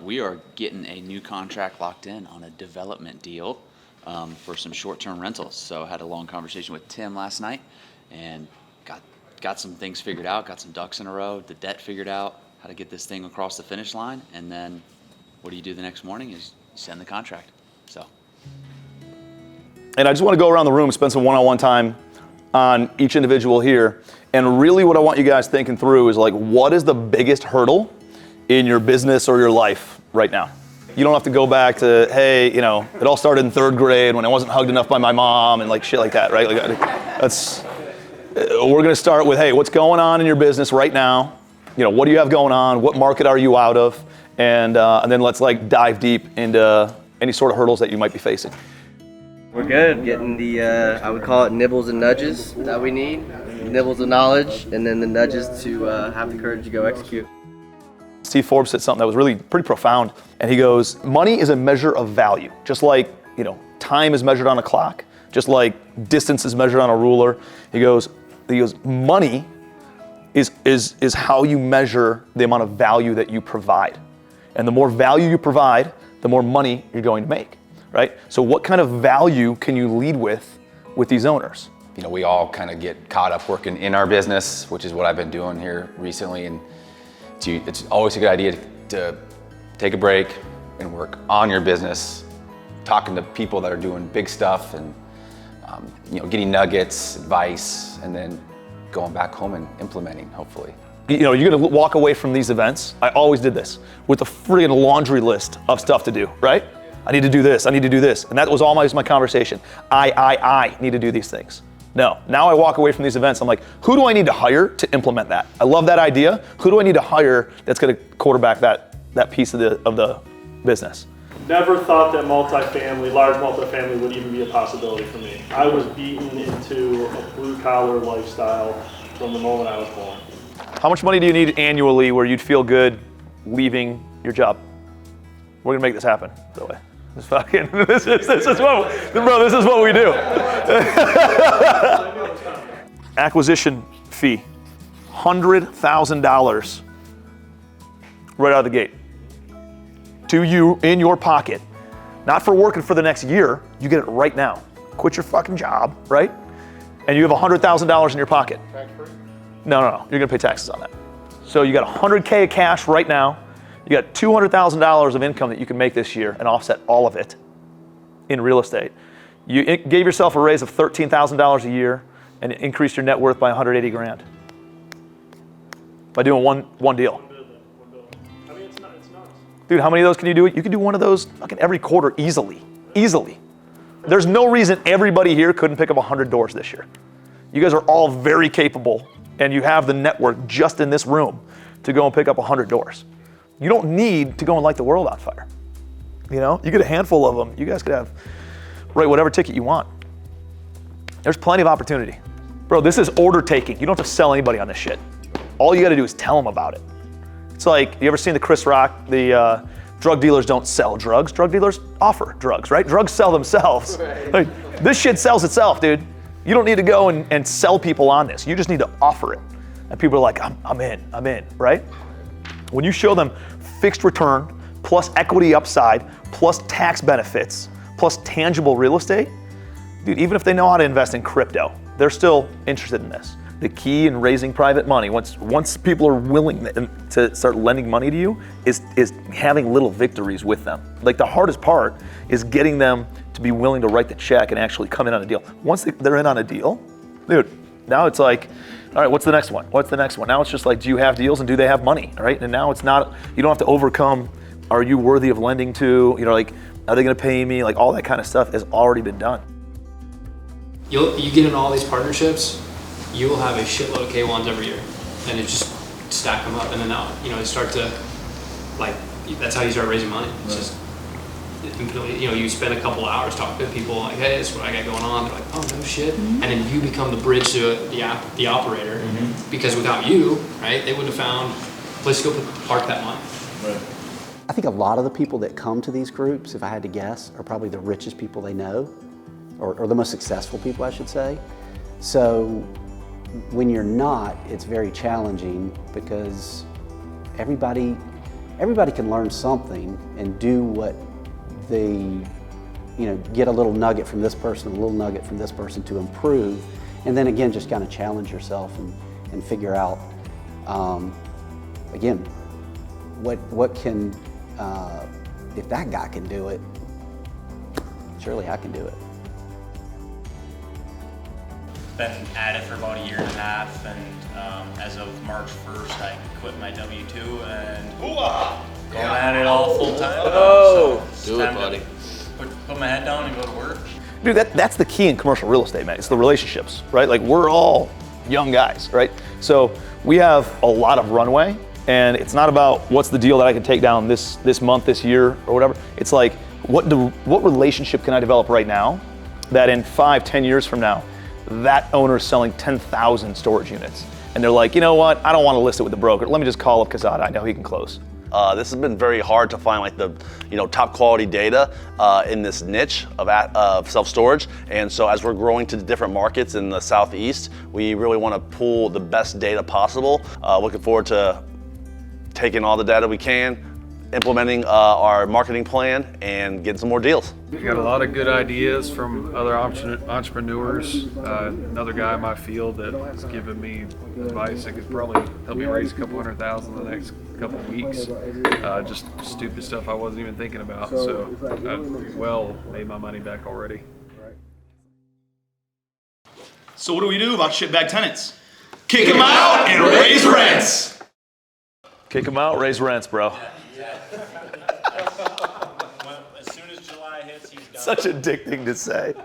We are getting a new contract locked in on a development deal for some short-term rentals. So I had a long conversation with Tim last night and got some things figured out, got some ducks in a row, the debt figured out, how to get this thing across the finish line, and then what do you do the next morning is send the contract. So. And I just want to go around the room, spend some one-on-one time on each individual here. And really what I want you guys thinking through is like, what is the biggest hurdle in your business or your life right now? You don't have to go back to, hey, it all started in 3rd grade when I wasn't hugged enough by my mom and like shit like that, right? We're going to start with, hey, what's going on in your business right now? What do you have going on? What market are you out of? And then let's like dive deep into any sort of hurdles that you might be facing. We're good. Getting the, I would call it nibbles and nudges that we need. Nibbles of knowledge, and then the nudges to have the courage to go execute. Steve Forbes said something that was really pretty profound. And he goes, money is a measure of value. Just like, time is measured on a clock, just like distance is measured on a ruler. He goes, money is how you measure the amount of value that you provide. And the more value you provide, the more money you're going to make, right? So what kind of value can you lead with these owners? We all kind of get caught up working in our business, which is what I've been doing here recently. And it's always a good idea to take a break and work on your business, talking to people that are doing big stuff and getting nuggets, advice, and then going back home and implementing, hopefully. You're gonna walk away from these events. I always did this with a friggin' laundry list of stuff to do, right? I need to do this, I need to do this. And that was always my conversation. I need to do these things. No, now I walk away from these events, I'm like, who do I need to hire to implement that? I love that idea. Who do I need to hire that's gonna quarterback that piece of the business? Never thought that large multifamily would even be a possibility for me. I was beaten into a blue collar lifestyle from the moment I was born. How much money do you need annually where you'd feel good leaving your job? We're gonna make this happen, by the way. This is what we do. Acquisition fee, $100,000 right out of the gate. To you, in your pocket. Not for working for the next year, you get it right now. Quit your fucking job, right? And you have $100,000 in your pocket. Tax-free? No, you're gonna pay taxes on that. So you got $100K of cash right now. You got $200,000 of income that you can make this year and offset all of it in real estate. You gave yourself a raise of $13,000 a year and increased your net worth by 180 grand by doing one deal. I mean, it's nuts. Dude, how many of those can you do? You can do one of those fucking every quarter easily. There's no reason everybody here couldn't pick up 100 doors this year. You guys are all very capable and you have the network just in this room to go and pick up 100 doors. You don't need to go and light the world on fire. You get a handful of them, you guys could write whatever ticket you want. There's plenty of opportunity. Bro, this is order taking. You don't have to sell anybody on this shit. All you gotta do is tell them about it. It's like, you ever seen the Chris Rock, the drug dealers don't sell drugs, drug dealers offer drugs, right? Drugs sell themselves. Right. Like, this shit sells itself, dude. You don't need to go and sell people on this. You just need to offer it. And people are like, I'm in, right? When you show them fixed return, plus equity upside, plus tax benefits, plus tangible real estate, dude, even if they know how to invest in crypto, they're still interested in this. The key in raising private money, once people are willing to start lending money to you, is having little victories with them. Like, the hardest part is getting them to be willing to write the check and actually come in on a deal. Once they're in on a deal, dude, now it's like, all right, what's the next one? Now it's just like, do you have deals and do they have money, all right? And now it's not, you don't have to overcome, are you worthy of lending to, like, are they gonna pay me? Like, all that kind of stuff has already been done. You get in all these partnerships, you will have a shitload of K1s every year, and it just stack them up, and then now, it start to, like, that's how you start raising money. It's just, you spend a couple hours talking to people like, hey, this is what I got going on. They're like, oh, no shit. Mm-hmm. And then you become the bridge to the operator, mm-hmm. because without you, right, they wouldn't have found a place to go park that money. Right. I think a lot of the people that come to these groups, if I had to guess, are probably the richest people they know, or the most successful people, I should say. So when you're not, it's very challenging because everybody everybody can learn something and do what they, get a little nugget from this person, a little nugget from this person to improve. And then again, just kind of challenge yourself and figure out, again, what can, if that guy can do it, surely I can do it. Been at it for about a year and a half, and as of March 1st, I quit my W-2 and going at it all full time. So Do it, buddy. Put my head down and go to work. Dude, that's the key in commercial real estate, man. It's the relationships, right? Like, we're all young guys, right? So we have a lot of runway, and it's not about what's the deal that I can take down this month, this year, or whatever. It's like, what relationship can I develop right now that in 5-10 years from now, that owner is selling 10,000 storage units, and they're like, you know what? I don't want to list it with the broker. Let me just call up Kazada. I know he can close. This has been very hard to find like the top quality data in this niche of self-storage, and so as we're growing to different markets in the Southeast, we really want to pull the best data possible. Looking forward to taking all the data we can, implementing our marketing plan, and getting some more deals. We've got a lot of good ideas from other entrepreneurs. Another guy in my field that has given me advice that could probably help me raise a couple $100,000 in the next couple of weeks. Just stupid stuff I wasn't even thinking about. So I well made my money back already. So what do we do about shitbag tenants? Kick them out and raise rents. Kick them out, raise rents, bro. As soon as July hits, he's done. Such a dick thing to say.